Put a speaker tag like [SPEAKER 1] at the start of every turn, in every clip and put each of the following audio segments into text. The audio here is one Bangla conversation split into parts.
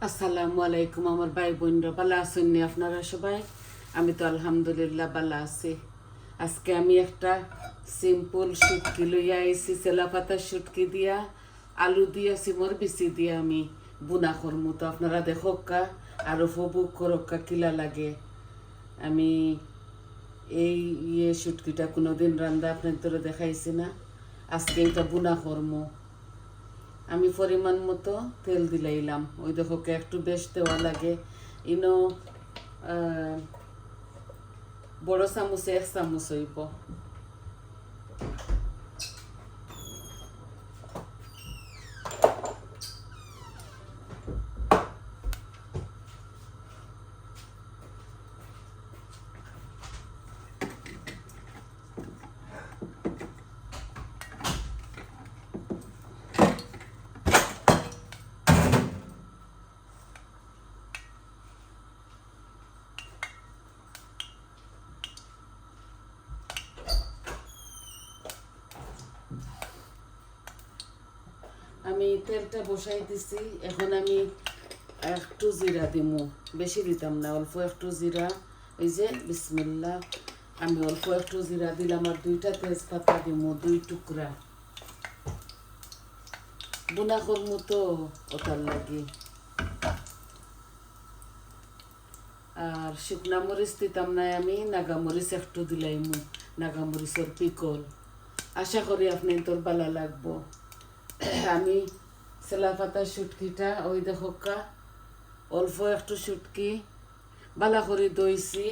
[SPEAKER 1] আসসালামু আলাইকুম আমার ভাই বোনরা, ভালো আছেন নি আপনারা সবাই? আমি তো আলহামদুলিল্লাহ ভালো আছি। আজকে আমি একটা সিম্পল শুটকি লইয়া আইছি। চেলা পাতার শুটকি দিয়া আলু দিয়া সিমর বিচি দিয়া আমি বুনা করমু। তো আপনারা দেখোকা আর উপভোগ করোকা কিলা লাগে। আমি এই শুটকিটা কোনোদিন রান্দা আপনার তোরে দেখাইছি না। আজকে এটা বুনা করমু। আমি পরিমাণ মতো তেল দিলাইলাম। ওই দেখো একটু বেশ দেওয়া লাগে। ইনো বড় চামচে 1 চামচ হইব। আমি তেলটা বসাই দিছি। এখন আমি একটু জিরা দিমু, বেশি দিতাম না, অল্প একটু জিরা। এই যে বিসমিল্লাহ, আমি অল্প একটু জিরা দিলাম। আর 2টা তেজপাতা দিমু, 2 টুকরা। বুনা করমু তো ওটার লাগি। আর শুকনা মরিচ দিতাম না, আমি নাগামরিচ একটু দিলাইমু, নাগামরিচের পিকল। আশা করি আপনি তোর ভালো লাগবো। আমি চেলা পাতার শুটকিটা ওই দেখোকা অল্প একটু শুটকি বালা করে দইছি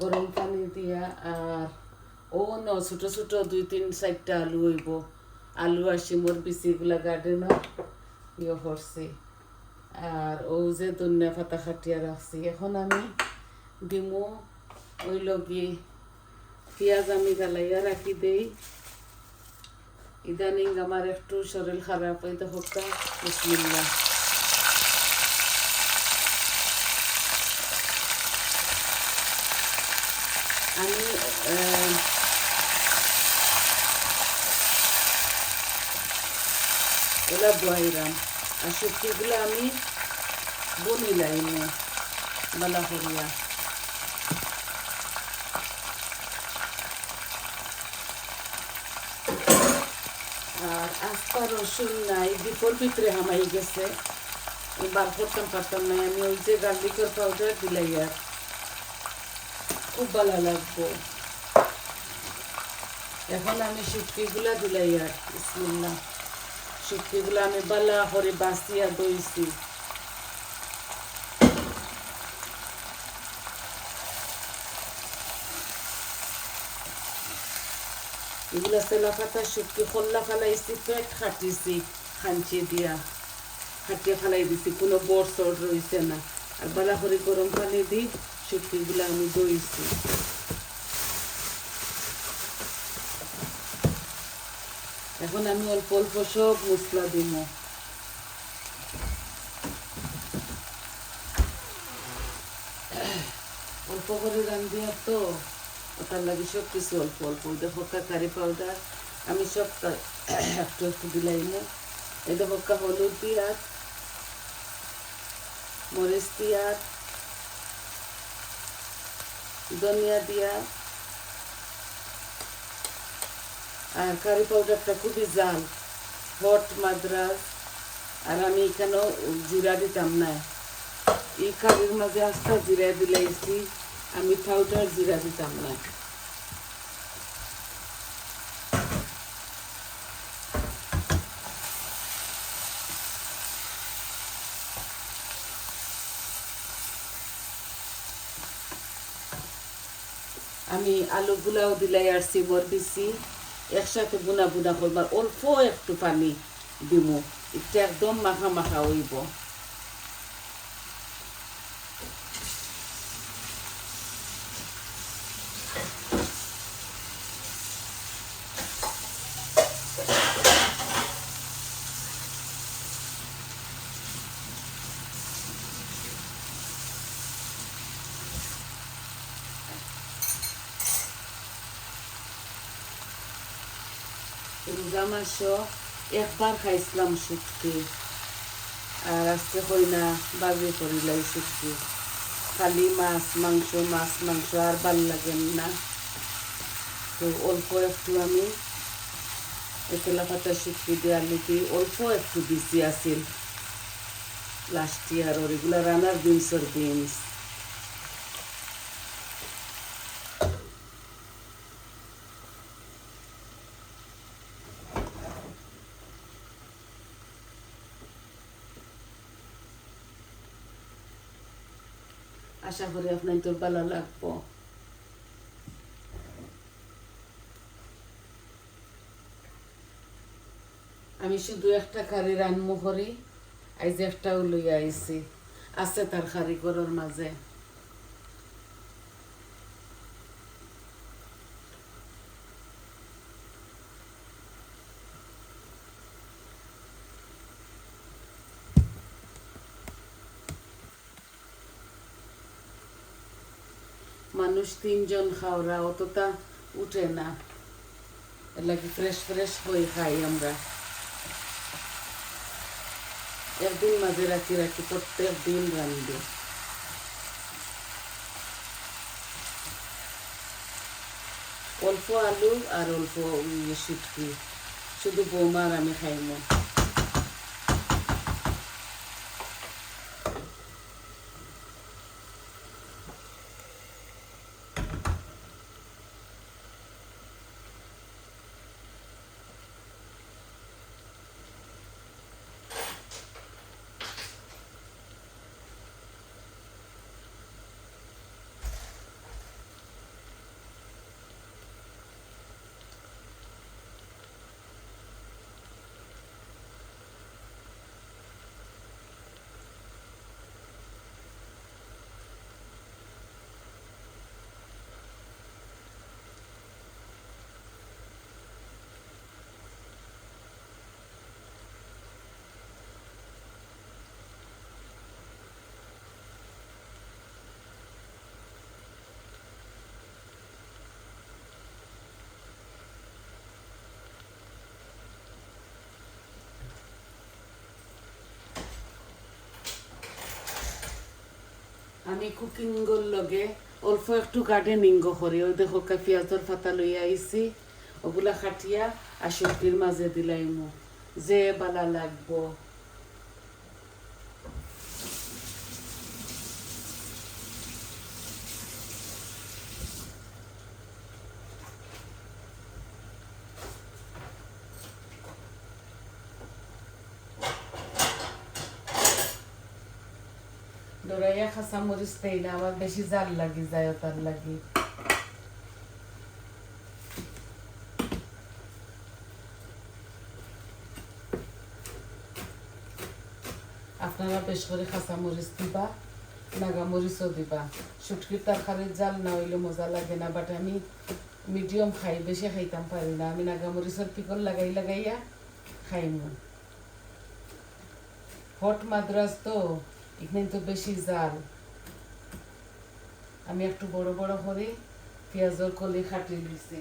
[SPEAKER 1] গরম পানি দিয়া। আর ছোট ছোট 2-3-4টা আলু হইব। আলু আর শিমর বিচিগুলা গার্ডেনও করছি। আর যে ধনিয়া পাতা খাটিয়া রাখছি। এখন আমি ডিমো ওই লগি পেঁয়াজ আমি গালাইয়া রাখি দেই। ইদানিং আমার একটু শরীর খারাপ, ওই দেখো বিসমিল্লাহ। আমি ওলা বয়াইরাম। আর সবজিগুলো আমি বনিলাইমু বালা করিয়া। আর আস্তা রসুন নাই, ডিপোর ভিতরে হামাই গেছে, বার করতাম পারতাম নাই। আমি ওই যে গার্লিকের পাউডার দিলাই, আর খুব ভালো লাগবো। এখন আমি শুটকিগুলা দিলাই, আর বিসমিল্লাহ। শুটকিগুলো আমি বালা করে বাঁচিয়া দইছি। এগুলা চেলা পাতা শুটকি খোল্লা ফালাইছি, পেট খাটিছি খাঞ্চি দিয়া, খাটিয়ে ফালাই দিছি, কোনো বড় চড় রয়েছে না। আর বালা করে গরম পানি দিই শুটকিগুলো আমি দইছি। এখন আমি অল্প অল্প সব মশলা দিব। অল্প করে রান্ধিয়া তো ওটার লাগে সব কিছু অল্প অল্প। দেখো কারি পাউডার আমি সব একটু একটু দিলাইম। এই দেখো হলুদ দিয়া, মরিচ দিয়া, ধনিয়া দিয়া। আর কারি পাউডারটা খুবই জাল, হট মাদ্রাস। আর আমি এখানেও জিরা দিতাম না। এই কারির মাঝে আস্তা জিরা দিলাইছি, আমি পাউডার জিরা দিতাম না। আমি আলুগুলাও দিলাই আর সিমর দিছি, একসাথে বুনা বুনা করবার। অল্প একটু পানি দিমু, এটা একদম মাখা মাখা হইব। রোজা মাসও একবার খাইছিলাম শুটকি, আর আজকে হই না বাজে করিলাই শুটকি, খালি মাছ মাংস আর ভাল লাগে না। তো অল্প একটু আমি তেলা পাতা শুটকি দিয়ে আলু দিয়ে অল্প একটু দিছি আসিল লাস্ট ইয়ার, ওর এগুলা রানার বিনস। আশা করি আপনার তোর ভালো লাগবো। আমি শুধু একটা কারি রান্না করি, আজ একটাও লইয়া আইছি, আছে তার কারিগরের মাঝে। মানুষ 3 জন খাওয়া অতটা উঠে না, এর লাগে ফ্রেশ হয়ে খাই আমরা। একদিন মাঝে রাখি প্রত্যেক দিন রান্ধি। অল্প আলু আর অল্প শুটকি, শুধু বৌমা আর আমি খাইমু। আমি কুকিংর লগে অল্প একটু গার্ডেনিং করি। ওই দেখো পেঁয়াজের পাতা লইয়া আইছি, ওগুলা খাটিয়া আর সবজির মাঝে দিলাইমু, যে বালা লাগবো। ডরাইয়া খাসা মরিচ দেই না, আমার বেশি জাল লাগি যায়, তার লাগি। আপনারা বেশ করে খাসা মরিচ দিবা, নাগা মরিচও দিবা। শুটকির তরকারির জাল না হইলে মজা লাগে না, বাট আমি মিডিয়াম খাই, বেশি খাইতাম পারি না। আমি নাগা মরিচের পিকল লাগাইয়া খাইমু। হট মাদ্রাস তো এখানে তো বেশি জাল। আমি একটু বড় বড় করে পেঁয়াজের কলি খাটি দিছি।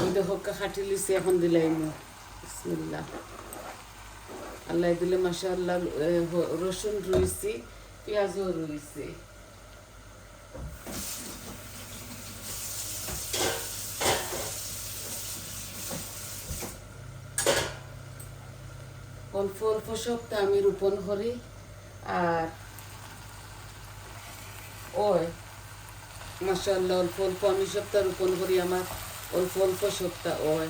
[SPEAKER 1] ওই দেখো খাটি লিছি, এখন দিলাইমু। বিসমিল্লাহ। আল্লাহ দিলে মাশাআল্লাহ, রসুন রুইছি, পেঁয়াজও রুইছি। অল্প অল্প সবটা আমি রোপণ করি। আর ওই মাশাআল্লাহ অল্প অল্প আমি সবটা রোপণ করি, আমার অল্প অল্প সবটা ওই।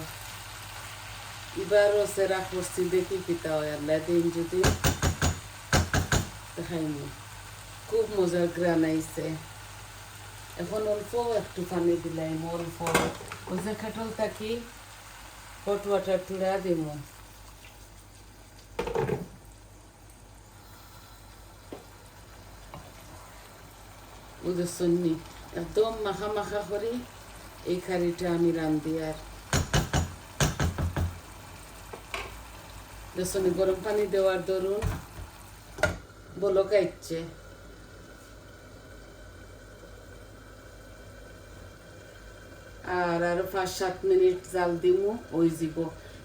[SPEAKER 1] এবারও সেরা করছি, দেখি পিতা হয়, আল্লাহ দিন যদি খাইনি। খুব মজার গ্রান আইছে। এখন অল্প একটু পানি দিলাম, অল্প ওই যে খাটল থাকি হট ওয়াটার তুলা দিব। ওদের সন্নি একদম মাখা মাখা করি এই কারিটা আমি রান্ধি। আর দেখুন গরম পানি দেওয়ার দরুন বলক আইছে। আর আরো 5-7 মিনিট জাল দিমু, ওই যাব।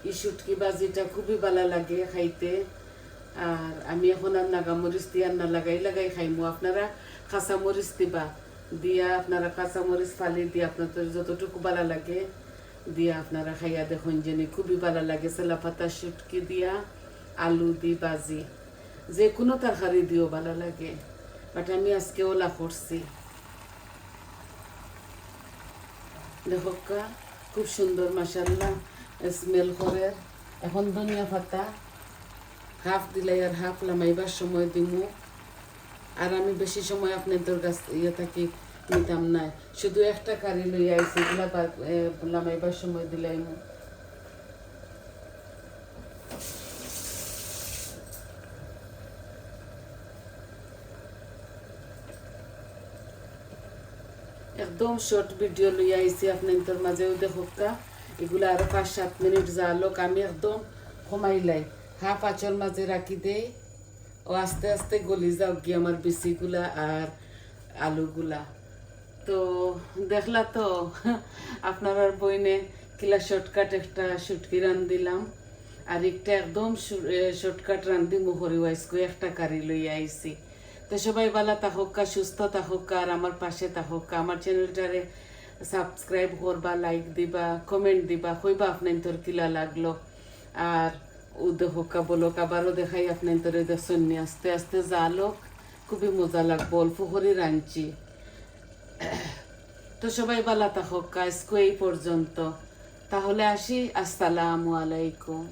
[SPEAKER 1] এই শুটকি ভাজিটা খুবই ভালো লাগে খাইতে। আর আমি এখন আর নাগামরিচ দিয়ে আর না লাগাই লাগাই খাইমু। আপনারা কাঁচামরিচ দিবা, দিয়া আপনারা কাঁচামরিচ ফালি দিয়ে আপনাদের যতটুকু ভালো লাগে দিয়া আপনারা খাইয়া দেখুন জানি খুবই ভালো লাগে। চেলা পাতা শুটকি দিয়া আলু দি ভাজি, যে কোনো তরকারি দিয়েও ভালো লাগে, বাট আমি আজকে ওলা করছি। দেখোকা খুব সুন্দর মাশাআল্লাহ স্মেল করে। এখন ধনিয়া পাতা হাফ দিলাই আর হাফ লামাইবার সময় দিমু। আর আমি বেশি সময় আপনাদের কাছ থাকি নিতাম না, শুধু একটা কারি লই আইছি, এগুলা লামাইবার সময় দিলাইমু। একদম শর্ট ভিডিও লই আইছি আপনাদের মাঝেও দেখোকা। এগুলো আরো 5-7 মিনিট জালোক আমি একদম কমাইলাই, হাফ আঁচের মাঝে রাখি দেই ও আস্তে আস্তে গলি যাও গিয়ে আমার বিচিগুলা আর আলুগুলা। তো দেখলা তো আপনার বইনে কিলা শর্টকাট একটা শুটকি রান দিলাম, আর একটা একদম শর্টকাট রান্ধি মুহরি ওয়াইসকো একটা কারি লই আইছি। তো সবাই ভালো থাকুক, সুস্থ থাকুক, আর আমার পাশে থাকুক। আমার চ্যানেলটারে সাবস্ক্রাইব করবা, লাইক দিবা, কমেন্ট দিবা, কইবা আপনার তোর কিলা লাগলো। আর ও দেখোকা বলো আবারও দেখাই আপনার তোর দেখছেন আস্তে আস্তে জালোক, খুবই মজা লাগবো, অল্প করে রাঁধছি। তো সবাই ভালো থাকুক, আজকে এই পর্যন্ত। তাহলে আসি, আসসালামু আলাইকুম।